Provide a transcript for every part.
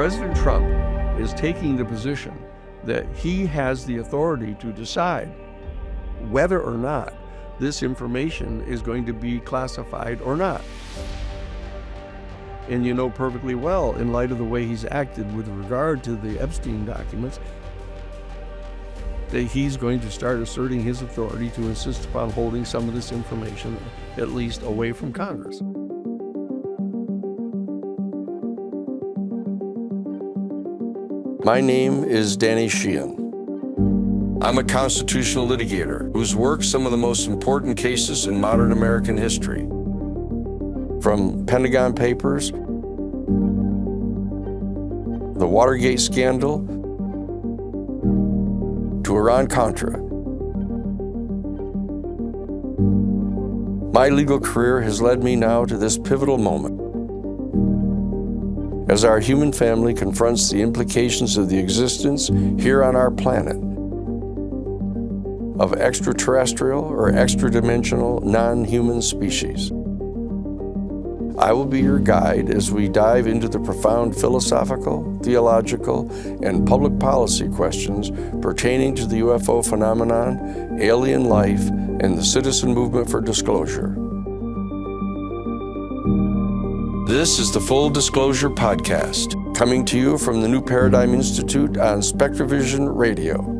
President Trump is taking the position that he has the authority to decide whether or not this information is going to be classified or not. And you know perfectly well, in light of the way he's acted with regard to the Epstein documents, that he's going to start asserting his authority to insist upon holding some of this information at least away from Congress. My name is Danny Sheehan. I'm a constitutional litigator who's worked some of the most important cases in modern American history. From Pentagon Papers, the Watergate scandal, to Iran-Contra. My legal career has led me now to this pivotal moment. As our human family confronts the implications of the existence here on our planet of extraterrestrial or extra-dimensional non-human species. I will be your guide as we dive into the profound philosophical, theological, and public policy questions pertaining to the UFO phenomenon, alien life, and the citizen movement for disclosure. This is the Full Disclosure Podcast, coming to you from the New Paradigm Institute on SpectraVision Radio.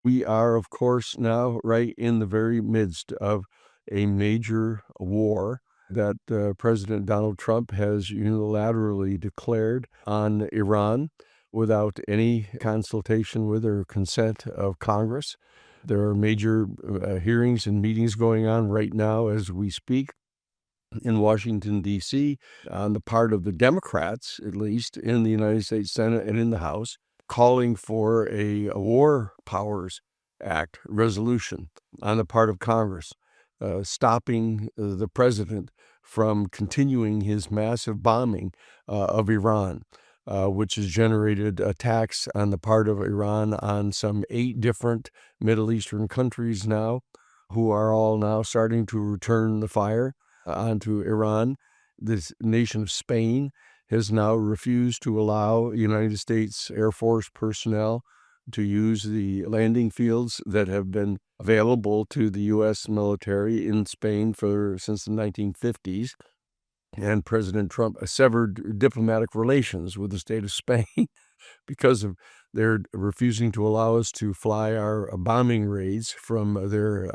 We are, of course, now right in the very midst of a major war that President Donald Trump has unilaterally declared on Iran without any consultation with or consent of Congress. There are major hearings and meetings going on right now as we speak in Washington, D.C., on the part of the Democrats, at least, in the United States Senate and in the House, calling for a War Powers Act resolution on the part of Congress, stopping the president from continuing his massive bombing of Iran, which has generated attacks on the part of Iran on some 8 different Middle Eastern countries now, who are all now starting to return the fire onto Iran. This nation of Spain has now refused to allow United States Air Force personnel to use the landing fields that have been available to the U.S. military in Spain since the 1950s. And President Trump severed diplomatic relations with the state of Spain because of their refusing to allow us to fly our bombing raids from their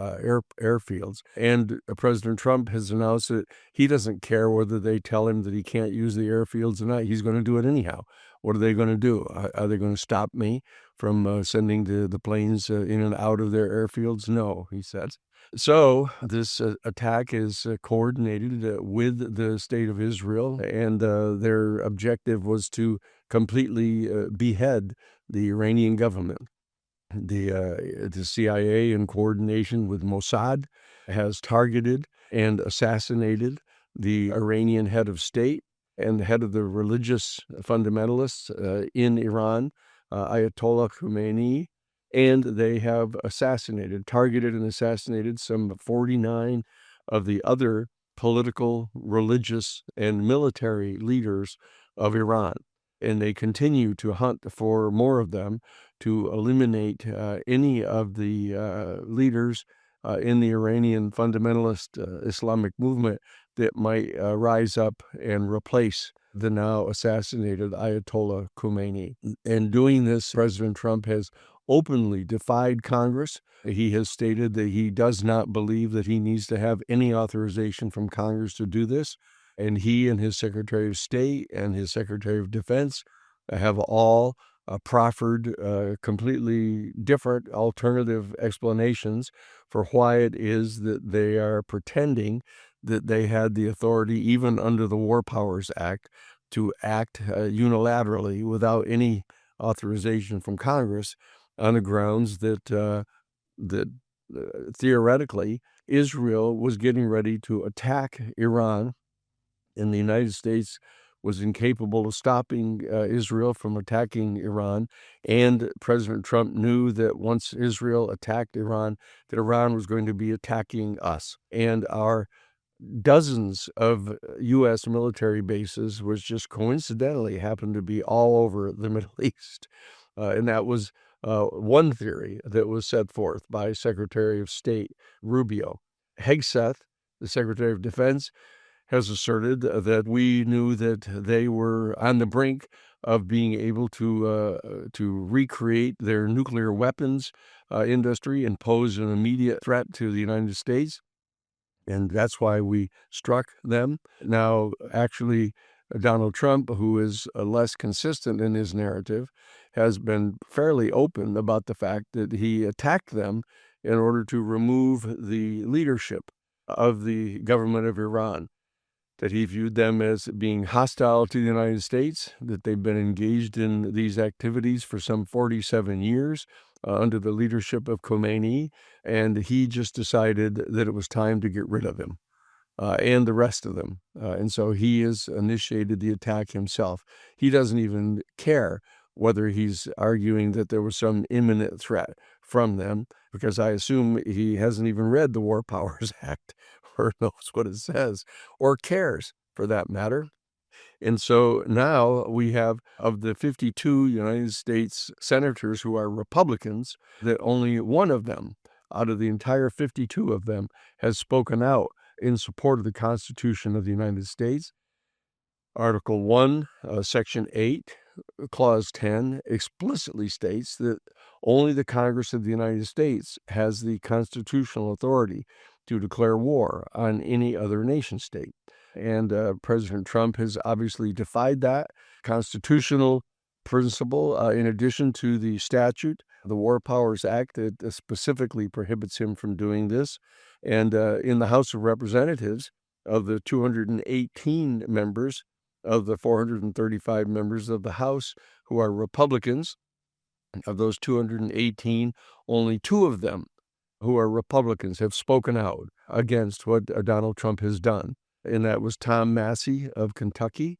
airfields. And President Trump has announced that he doesn't care whether they tell him that he can't use the airfields or not. He's going to do it anyhow. What are they going to do? Are they going to stop me from sending the planes in and out of their airfields? No, he says. So this attack is coordinated with the state of Israel, and their objective was to completely behead the Iranian government. The CIA, in coordination with Mossad, has targeted and assassinated the Iranian head of state and the head of the religious fundamentalists in Iran, Ayatollah Khomeini, and they have targeted and assassinated some 49 of the other political, religious, and military leaders of Iran. And they continue to hunt for more of them to eliminate any of the leaders in the Iranian fundamentalist Islamic movement that might rise up and replace the now assassinated Ayatollah Khomeini. In doing this, President Trump has openly defied Congress. He has stated that he does not believe that he needs to have any authorization from Congress to do this. And he and his Secretary of State and his Secretary of Defense have all proffered completely different alternative explanations for why it is that they are pretending that they had the authority, even under the War Powers Act, to act unilaterally without any authorization from Congress, on the grounds that theoretically Israel was getting ready to attack Iran, and the United States was incapable of stopping Israel from attacking Iran. And President Trump knew that once Israel attacked Iran, that Iran was going to be attacking us. And our dozens of U.S. military bases, which just coincidentally happened to be all over the Middle East. And that was one theory that was set forth by Secretary of State Rubio. Hegseth, the Secretary of Defense, has asserted that we knew that they were on the brink of being able to recreate their nuclear weapons industry and pose an immediate threat to the United States. And that's why we struck them. Now, actually, Donald Trump, who is less consistent in his narrative, has been fairly open about the fact that he attacked them in order to remove the leadership of the government of Iran, that he viewed them as being hostile to the United States, that they've been engaged in these activities for some 47 years under the leadership of Khomeini, and he just decided that it was time to get rid of him and the rest of them. And so he has initiated the attack himself. He doesn't even care whether he's arguing that there was some imminent threat from them, because I assume he hasn't even read the War Powers Act or knows what it says or cares for that matter. And so now we have, of the 52 United States senators who are Republicans, that only one of them out of the entire 52 of them has spoken out in support of the Constitution of the United States. Article 1, Section 8, Clause 10 explicitly states that only the Congress of the United States has the constitutional authority to declare war on any other nation state. And President Trump has obviously defied that constitutional principle, in addition to the statute, the War Powers Act, that specifically prohibits him from doing this. And in the House of Representatives, of the 218 members of the 435 members of the House who are Republicans, of those 218, only two of them who are Republicans have spoken out against what Donald Trump has done. And that was Tom Massey of Kentucky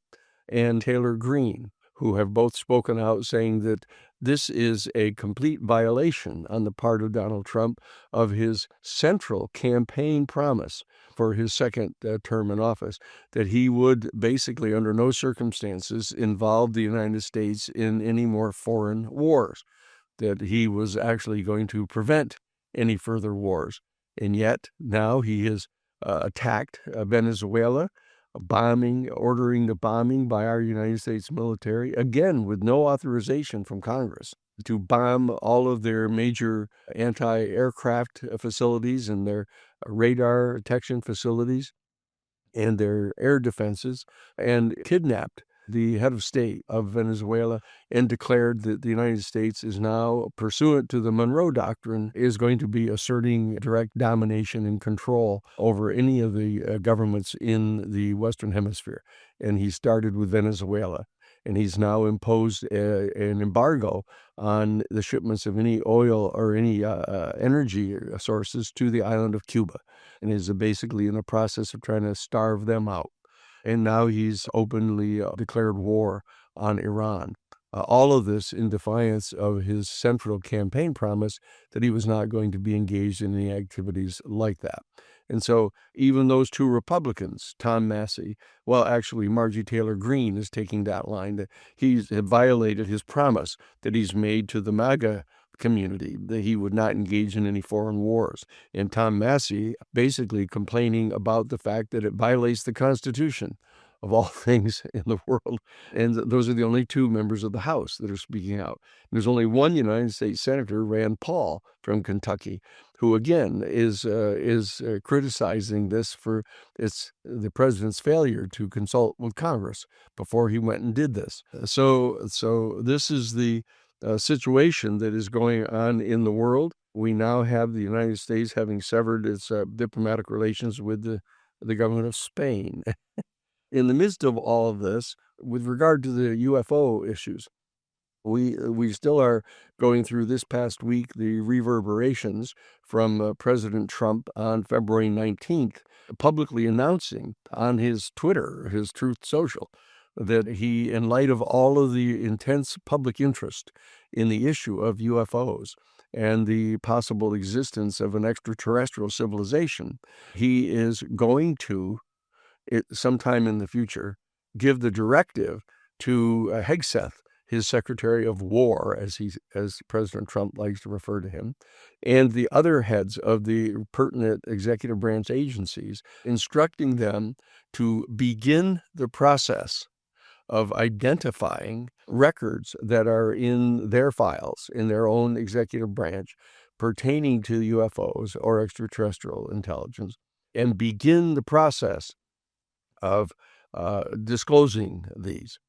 and Taylor Greene, who have both spoken out saying that this is a complete violation on the part of Donald Trump of his central campaign promise for his second term in office, that he would basically, under no circumstances, involve the United States in any more foreign wars, that he was actually going to prevent any further wars. And yet now he has attacked Venezuela, ordering the bombing by our United States military, again with no authorization from Congress, to bomb all of their major anti-aircraft facilities and their radar detection facilities and their air defenses, and kidnapped the head of state of Venezuela and declared that the United States is now, pursuant to the Monroe Doctrine, is going to be asserting direct domination and control over any of the governments in the Western Hemisphere. And he started with Venezuela. And he's now imposed an embargo on the shipments of any oil or any energy sources to the island of Cuba, and is basically in the process of trying to starve them out. And now he's openly declared war on Iran. All of this in defiance of his central campaign promise that he was not going to be engaged in any activities like that. And so even those two Republicans, Tom Massey, well, actually, Marjorie Taylor Greene is taking that line, that he's violated his promise that he's made to the MAGA community, that he would not engage in any foreign wars. And Tom Massey basically complaining about the fact that it violates the Constitution of all things in the world. And those are the only two members of the House that are speaking out. And there's only one United States Senator, Rand Paul from Kentucky, who again is criticizing this for the president's failure to consult with Congress before he went and did this. So this is the situation that is going on in the world. We now have the United States having severed its diplomatic relations with the government of Spain. In the midst of all of this, with regard to the UFO issues, We still are going through this past week the reverberations from President Trump on February 19th, publicly announcing on his Twitter, his Truth Social, that he, in light of all of the intense public interest in the issue of UFOs and the possible existence of an extraterrestrial civilization, he is going to, sometime in the future, give the directive to Hegseth, his Secretary of War, as President Trump likes to refer to him, and the other heads of the pertinent executive branch agencies, instructing them to begin the process of identifying records that are in their files, in their own executive branch, pertaining to UFOs or extraterrestrial intelligence, and begin the process of disclosing these.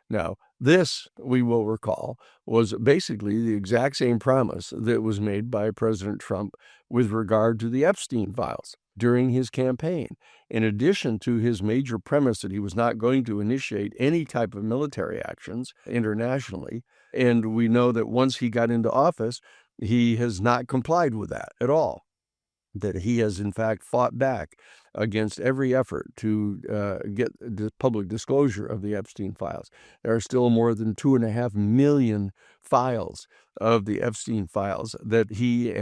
Now, this, we will recall, was basically the exact same promise that was made by President Trump with regard to the Epstein files during his campaign. In addition to his major premise that he was not going to initiate any type of military actions internationally, and we know that once he got into office, he has not complied with that at all, that he has in fact fought back against every effort to get the public disclosure of the Epstein files. There are still more than 2.5 million files of the Epstein files that he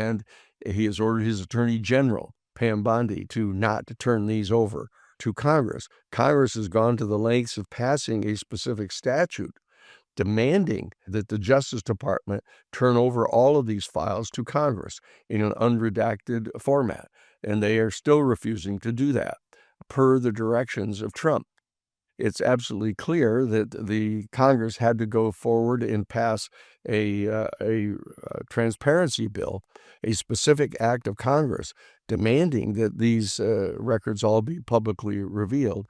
has ordered his Attorney General, Pam Bondi, to not to turn these over to Congress. Congress has gone to the lengths of passing a specific statute demanding that the Justice Department turn over all of these files to Congress in an unredacted format. And they are still refusing to do that per the directions of Trump. It's absolutely clear that the Congress had to go forward and pass a transparency bill, a specific act of Congress demanding that these records all be publicly revealed,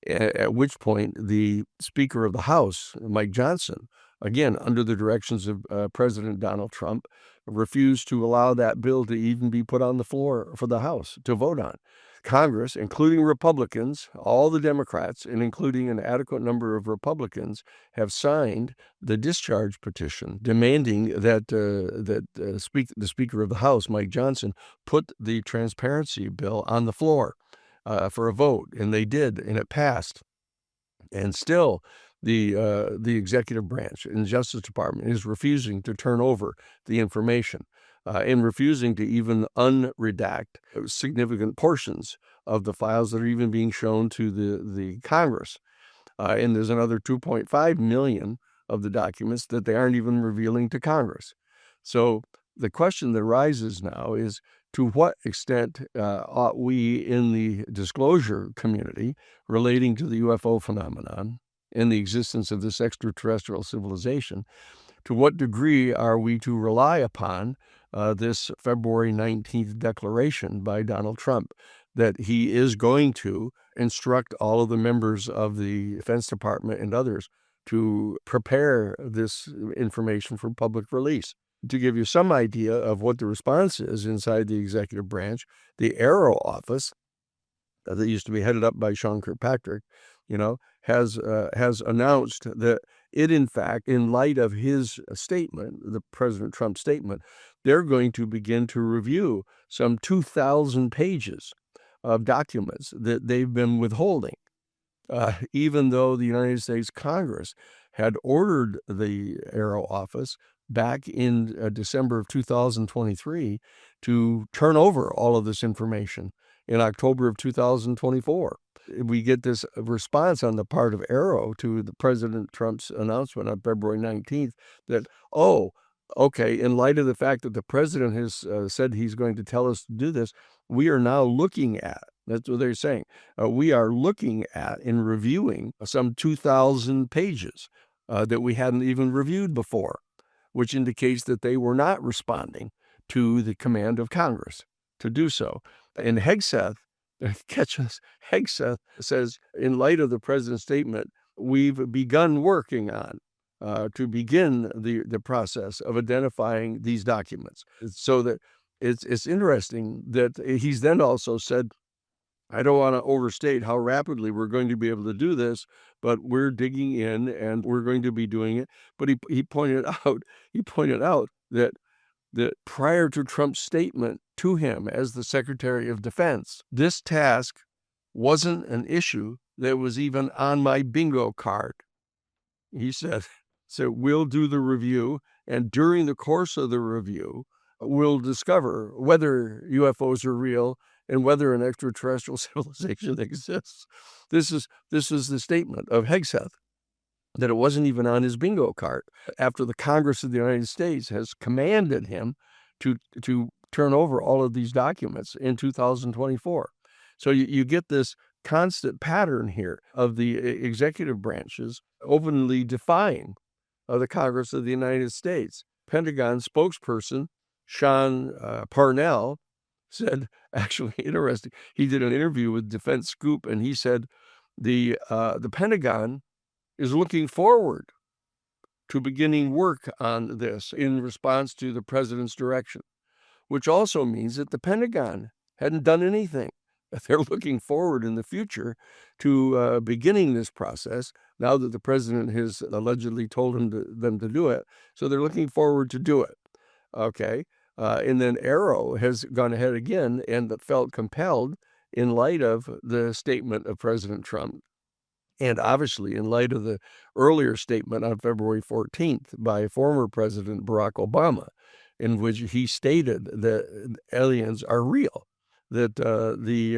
at which point the Speaker of the House, Mike Johnson, again, under the directions of President Donald Trump, refused to allow that bill to even be put on the floor for the House to vote on. Congress, including Republicans, all the Democrats, and including an adequate number of Republicans, have signed the discharge petition demanding that the Speaker of the House, Mike Johnson, put the transparency bill on the floor for a vote, and they did, and it passed. And still, the executive branch and the Justice Department is refusing to turn over the information and refusing to even unredact significant portions of the files that are even being shown to the Congress. And there's another 2.5 million of the documents that they aren't even revealing to Congress. So the question that arises now is, to what extent ought we in the disclosure community relating to the UFO phenomenon and the existence of this extraterrestrial civilization, to what degree are we to rely upon this February 19th declaration by Donald Trump that he is going to instruct all of the members of the Defense Department and others to prepare this information for public release? To give you some idea of what the response is inside the executive branch, the Aero office, that used to be headed up by Sean Kirkpatrick, has announced that it, in fact, in light of his statement, the President Trump statement, they're going to begin to review some 2,000 pages of documents that they've been withholding, even though the United States Congress had ordered the Aero office back in December of 2023 to turn over all of this information in October of 2024. We get this response on the part of Aero to the President Trump's announcement on February 19th that, okay, in light of the fact that the president has said he's going to tell us to do this, we are now looking at, that's what they're saying, we are looking at and reviewing some 2,000 pages that we hadn't even reviewed before, which indicates that they were not responding to the command of Congress to do so. And Hegseth says, in light of the president's statement, we've begun working on to begin the process of identifying these documents. So that it's interesting that he's then also said I don't want to overstate how rapidly we're going to be able to do this, but we're digging in and we're going to be doing it. But he pointed out that prior to Trump's statement to him as the Secretary of Defense, this task wasn't an issue that was even on my bingo card. He said, so we'll do the review, and during the course of the review, we'll discover whether UFOs are real and whether an extraterrestrial civilization exists. This is the statement of Hegseth, that it wasn't even on his bingo card, after the Congress of the United States has commanded him to turn over all of these documents in 2024. So you get this constant pattern here of the executive branches openly defying the Congress of the United States. Pentagon spokesperson Sean Parnell said, actually interesting, he did an interview with Defense Scoop, and he said the Pentagon is looking forward to beginning work on this in response to the president's direction, which also means that the Pentagon hadn't done anything. They're looking forward in the future to beginning this process now that the president has allegedly told them to do it. So they're looking forward to do it. Okay. And then Arrow has gone ahead again and felt compelled, in light of the statement of President Trump, and obviously in light of the earlier statement on February 14th by former President Barack Obama, in which he stated that aliens are real, that the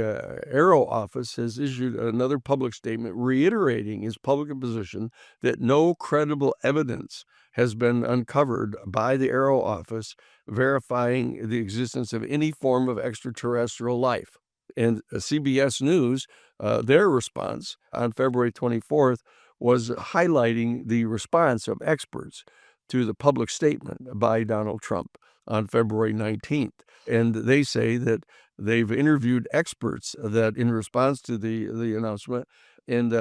Arrow office has issued another public statement reiterating his public position that no credible evidence has been uncovered by the Arrow office verifying the existence of any form of extraterrestrial life. And CBS News, their response on February 24th was highlighting the response of experts to the public statement by Donald Trump on February 19th. And they say that they've interviewed experts that in response to the announcement, and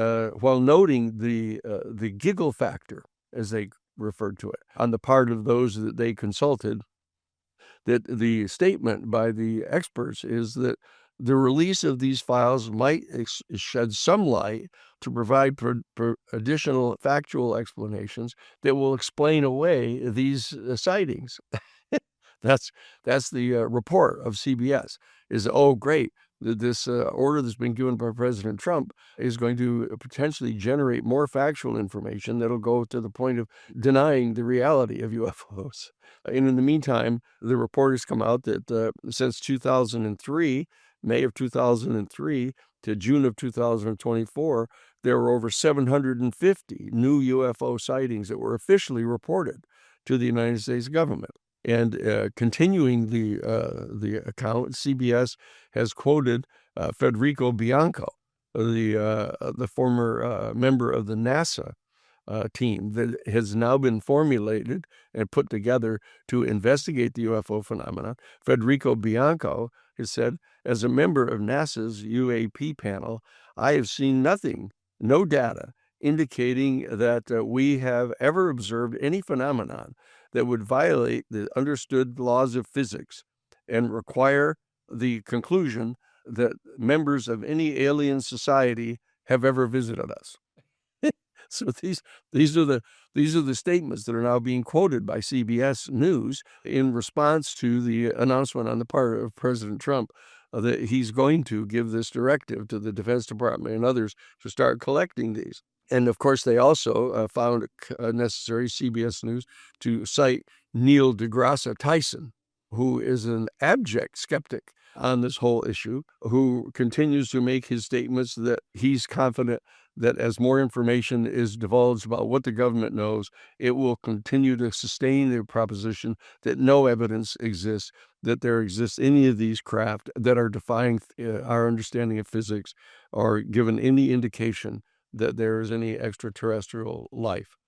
while noting the giggle factor, as they referred to it, on the part of those that they consulted, that the statement by the experts is that the release of these files might shed some light to provide additional factual explanations that will explain away these sightings. That's the report of CBS is, oh, great, this order that's been given by President Trump is going to potentially generate more factual information that'll go to the point of denying the reality of UFOs. And in the meantime, the report has come out that since 2003, May of 2003 to June of 2024, there were over 750 new UFO sightings that were officially reported to the United States government. And continuing the account, CBS has quoted Federico Bianco, the former member of the NASA team that has now been formulated and put together to investigate the UFO phenomenon. Federico Bianco has said, as a member of NASA's UAP panel, I have seen nothing, no data, indicating that we have ever observed any phenomenon that would violate the understood laws of physics and require the conclusion that members of any alien society have ever visited us. So these are the statements that are now being quoted by CBS News in response to the announcement on the part of President Trump that he's going to give this directive to the Defense Department and others to start collecting these. And of course, they also found it necessary, CBS News, to cite Neil deGrasse Tyson, who is an abject skeptic on this whole issue, who continues to make his statements that he's confident that as more information is divulged about what the government knows, it will continue to sustain the proposition that no evidence exists, that there exists any of these craft that are defying our understanding of physics or given any indication that there is any extraterrestrial life.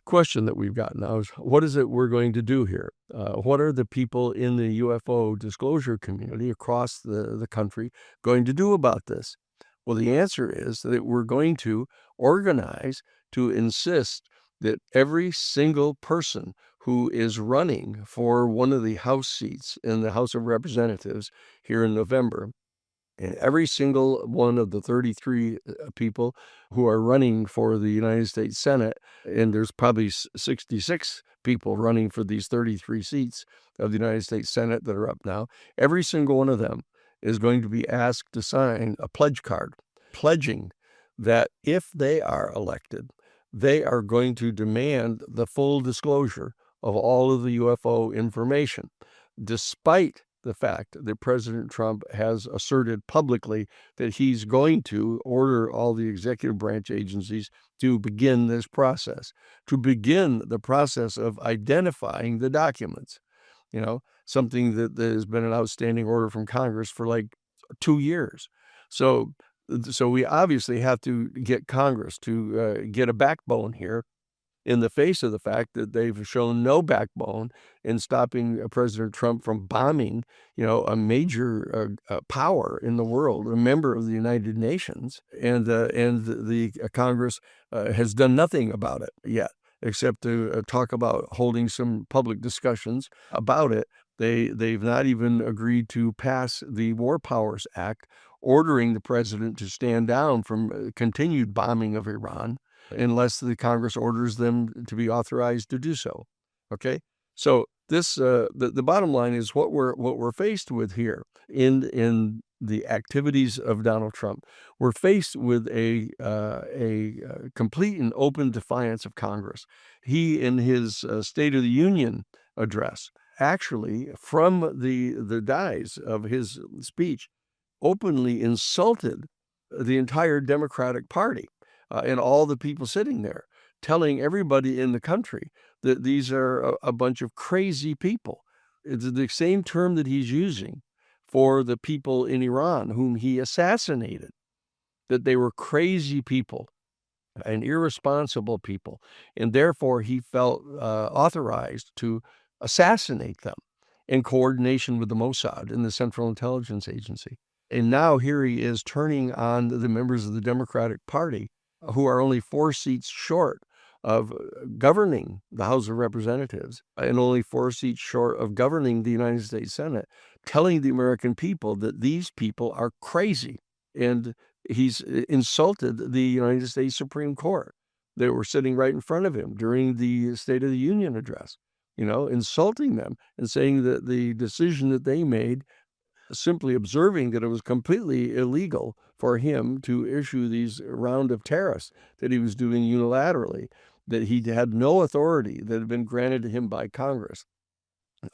Question that we've got now is, what is it we're going to do here? What are the people in the UFO disclosure community across the country going to do about this? Well, the answer is that we're going to organize to insist that every single person who is running for one of the House seats in the House of Representatives here in November, and every single one of the 33 people who are running for the United States Senate, and there's probably 66 people running for these 33 seats of the United States Senate that are up now, every single one of them is going to be asked to sign a pledge card pledging that if they are elected, they are going to demand the full disclosure of all of the UFO information, despite the fact that President Trump has asserted publicly that he's going to order all the executive branch agencies to begin this process, to begin the process of identifying the documents, something that has been an outstanding order from Congress for like 2 years. So we obviously have to get Congress to get a backbone here in the face of the fact that they've shown no backbone in stopping President Trump from bombing, a major power in the world, a member of the United Nations, and the Congress has done nothing about it yet, except to talk about holding some public discussions about it. They've not even agreed to pass the War Powers Act, ordering the president to stand down from continued bombing of Iran unless the Congress orders them to be authorized to do so. Okay, so this the bottom line is what we're faced with here in the activities of Donald Trump. We're faced with a complete and open defiance of Congress. He, in his State of the Union address, actually from the dais of his speech, openly insulted the entire Democratic Party and all the people sitting there, telling everybody in the country that these are a bunch of crazy people. It's the same term that he's using for the people in Iran whom he assassinated, that they were crazy people and irresponsible people, and therefore he felt authorized to assassinate them in coordination with the Mossad and the Central Intelligence Agency. And now here he is turning on the members of the Democratic Party, who are only 4 seats short of governing the House of Representatives and only 4 seats short of governing the United States Senate, telling the American people that these people are crazy. And he's insulted the United States Supreme Court. They were sitting right in front of him during the State of the Union address, insulting them and saying that the decision that they made, simply observing that it was completely illegal for him to issue these round of tariffs that he was doing unilaterally, that he had no authority that had been granted to him by Congress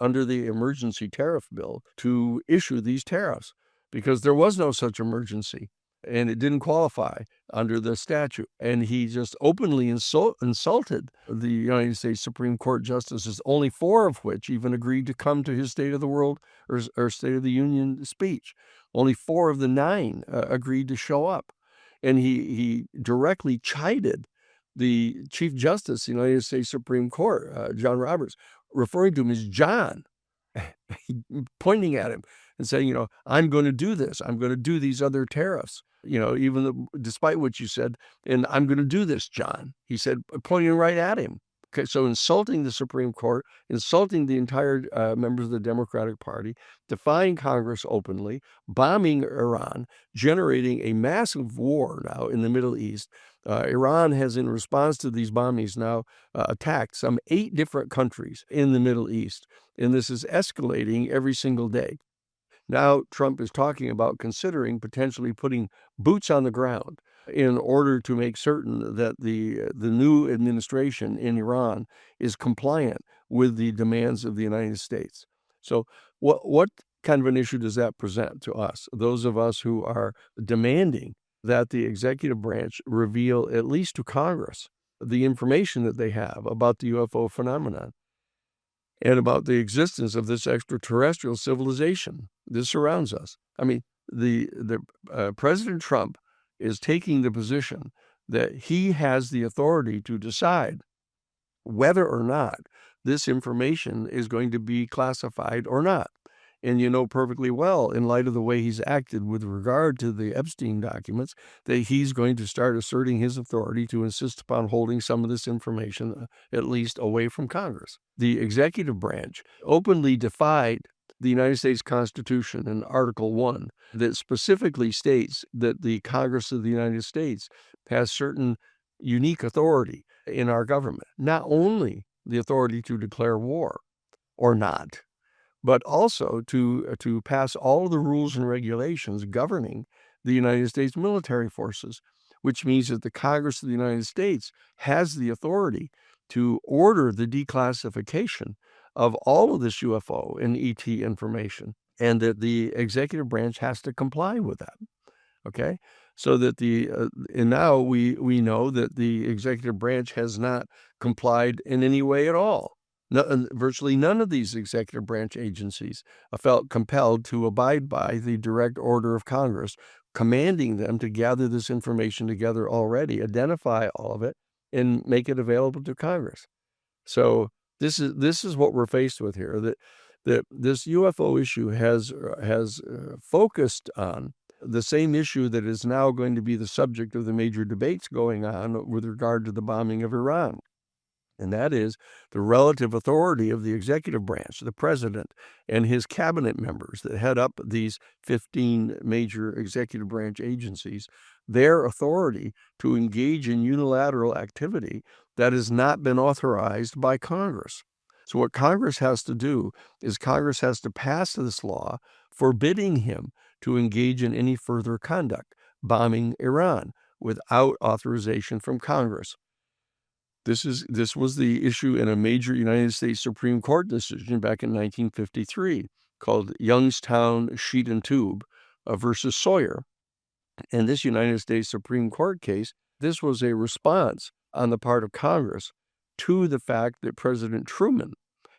under the emergency tariff bill to issue these tariffs, because there was no such emergency and it didn't qualify under the statute. And he just openly insulted the United States Supreme Court justices, only 4 of which even agreed to come to his State of the World or State of the Union speech. Only 4 of the 9 agreed to show up. And he directly chided the Chief Justice of the United States Supreme Court, John Roberts, referring to him as John, pointing at him and saying, I'm going to do this. I'm going to do these other tariffs, despite what you said. And I'm going to do this, John, he said, pointing right at him. Okay, so insulting the Supreme Court, insulting the entire members of the Democratic Party, defying Congress openly, bombing Iran, generating a massive war now in the Middle East. Iran has, in response to these bombings, now attacked some 8 different countries in the Middle East. And this is escalating every single day. Now Trump is talking about considering potentially putting boots on the ground in order to make certain that the new administration in Iran is compliant with the demands of the United States. So what kind of an issue does that present to us, those of us who are demanding that the executive branch reveal, at least to Congress, the information that they have about the UFO phenomenon and about the existence of this extraterrestrial civilization that surrounds us? I mean, the President Trump is taking the position that he has the authority to decide whether or not this information is going to be classified or not. And you know perfectly well, in light of the way he's acted with regard to the Epstein documents, that he's going to start asserting his authority to insist upon holding some of this information, at least away from Congress. The executive branch openly defied the United States Constitution in Article 1 that specifically states that the Congress of the United States has certain unique authority in our government, not only the authority to declare war or not, but also to pass all of the rules and regulations governing the United States military forces, which means that the Congress of the United States has the authority to order the declassification of all of this UFO and ET information, and that the executive branch has to comply with that. Okay, so that and now we know that the executive branch has not complied in any way at all. No, virtually none of these executive branch agencies felt compelled to abide by the direct order of Congress, commanding them to gather this information together already, identify all of it, and make it available to Congress. So this is what we're faced with here. That this UFO issue has focused on the same issue that is now going to be the subject of the major debates going on with regard to the bombing of Iran. And that is the relative authority of the executive branch, the president and his cabinet members that head up these 15 major executive branch agencies, their authority to engage in unilateral activity that has not been authorized by Congress. So what Congress has to do is Congress has to pass this law forbidding him to engage in any further conduct, bombing Iran, without authorization from Congress. This was the issue in a major United States Supreme Court decision back in 1953 called Youngstown Sheet and Tube versus Sawyer. In this United States Supreme Court case, this was a response on the part of Congress to the fact that President Truman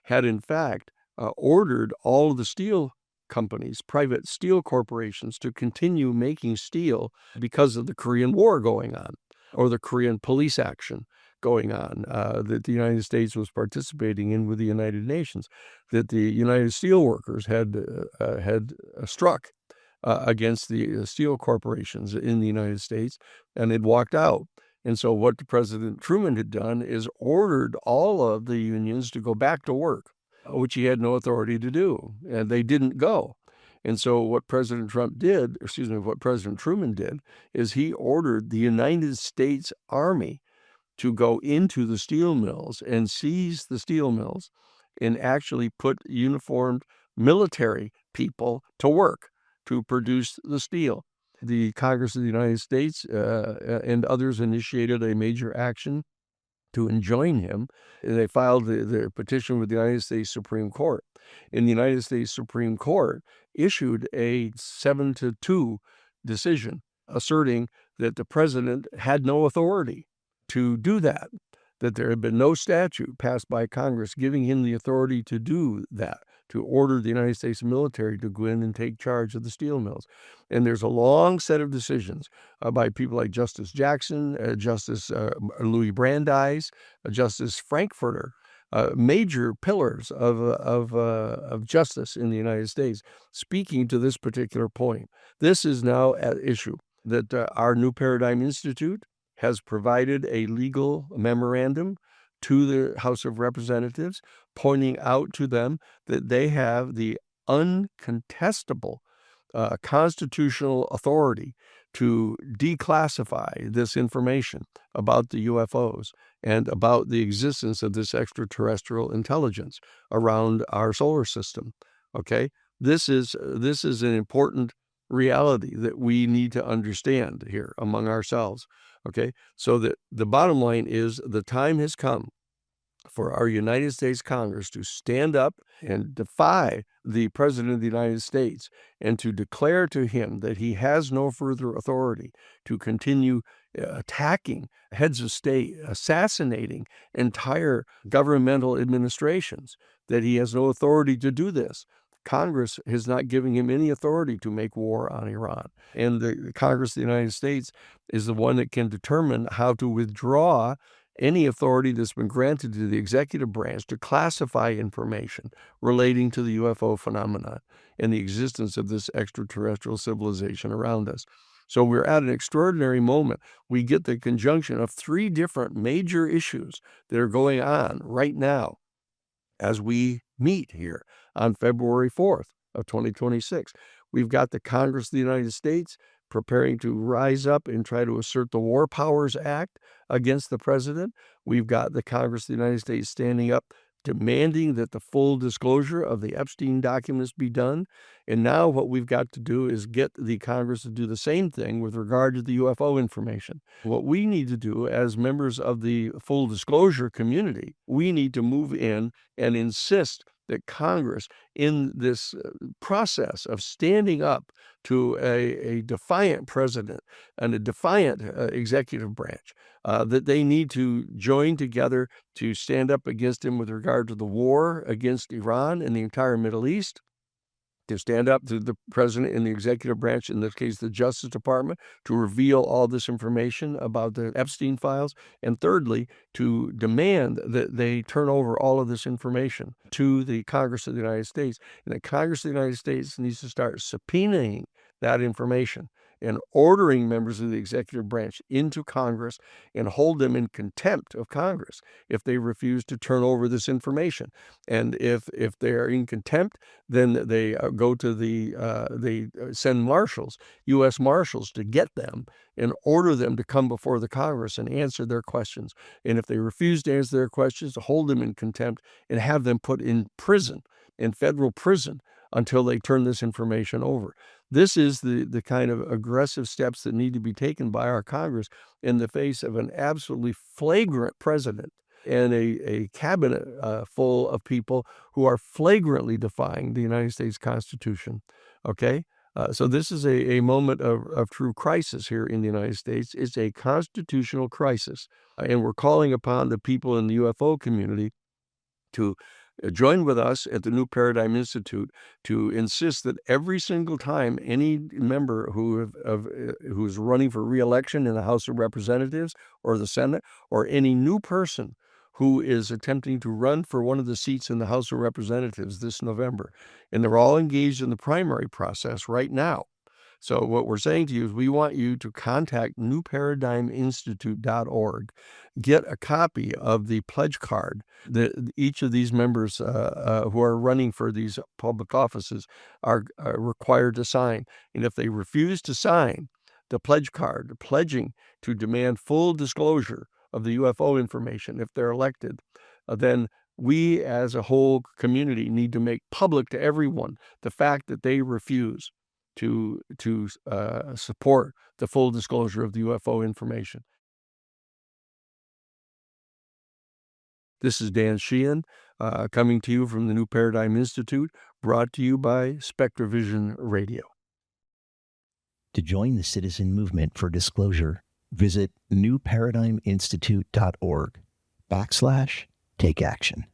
had in fact ordered all of the steel companies, private steel corporations, to continue making steel because of the Korean War going on, or the Korean police action going on that the United States was participating in with the United Nations, that the United Steelworkers had struck against the steel corporations in the United States and had walked out. And so what President Truman had done is ordered all of the unions to go back to work, which he had no authority to do, and they didn't go. And so what President Truman did is he ordered the United States Army to go into the steel mills and seize the steel mills and actually put uniformed military people to work to produce the steel. The Congress of the United States and others initiated a major action to enjoin him. They filed the petition with the United States Supreme Court. And the United States Supreme Court issued a 7-2 decision asserting that the president had no authority to do that there had been no statute passed by Congress giving him the authority to do that, to order the United States military to go in and take charge of the steel mills. And there's a long set of decisions by people like Justice Jackson, Justice Louis Brandeis, Justice Frankfurter, major pillars of justice in the United States, speaking to this particular point. This is now at issue that our New Paradigm Institute has provided a legal memorandum to the House of Representatives, pointing out to them that they have the uncontestable constitutional authority to declassify this information about the UFOs and about the existence of this extraterrestrial intelligence around our solar system. Okay, this is an important reality that we need to understand here among ourselves. Okay, so the bottom line is the time has come for our United States Congress to stand up and defy the President of the United States and to declare to him that he has no further authority to continue attacking heads of state, assassinating entire governmental administrations, that he has no authority to do this. Congress is not giving him any authority to make war on Iran. And the Congress of the United States is the one that can determine how to withdraw any authority that's been granted to the executive branch to classify information relating to the UFO phenomenon and the existence of this extraterrestrial civilization around us. So we're at an extraordinary moment. We get the conjunction of three different major issues that are going on right now as we meet here on February 4th of 2026. We've got the Congress of the United States preparing to rise up and try to assert the War Powers Act against the president. We've got the Congress of the United States standing up demanding that the full disclosure of the Epstein documents be done. And now what we've got to do is get the Congress to do the same thing with regard to the UFO information. What we need to do as members of the full disclosure community, we need to move in and insist that Congress, in this process of standing up to a defiant president and a defiant executive branch, that they need to join together to stand up against him with regard to the war against Iran and the entire Middle East, to stand up to the president and the executive branch, in this case, the Justice Department, to reveal all this information about the Epstein files. And thirdly, to demand that they turn over all of this information to the Congress of the United States. And the Congress of the United States needs to start subpoenaing that information and ordering members of the executive branch into Congress and hold them in contempt of Congress if they refuse to turn over this information. And if they are in contempt, then they go to they send marshals, U.S. Marshals, to get them and order them to come before the Congress and answer their questions. And if they refuse to answer their questions, to hold them in contempt and have them put in prison, in federal prison, until they turn this information over. This is the kind of aggressive steps that need to be taken by our Congress in the face of an absolutely flagrant president and a cabinet full of people who are flagrantly defying the United States Constitution. Okay? So this is a moment of true crisis here in the United States. It's a constitutional crisis. And we're calling upon the people in the UFO community to join with us at the New Paradigm Institute to insist that every single time any member who's running for re-election in the House of Representatives or the Senate, or any new person who is attempting to run for one of the seats in the House of Representatives this November, and they're all engaged in the primary process right now. So what we're saying to you is we want you to contact newparadigminstitute.org, get a copy of the pledge card that each of these members who are running for these public offices are required to sign. And if they refuse to sign the pledge card, pledging to demand full disclosure of the UFO information if they're elected, then we as a whole community need to make public to everyone the fact that they refuse to support the full disclosure of the UFO information. This is Dan Sheehan, coming to you from the New Paradigm Institute, brought to you by SpectraVision Radio. To join the citizen movement for disclosure, visit newparadigminstitute.org/take action.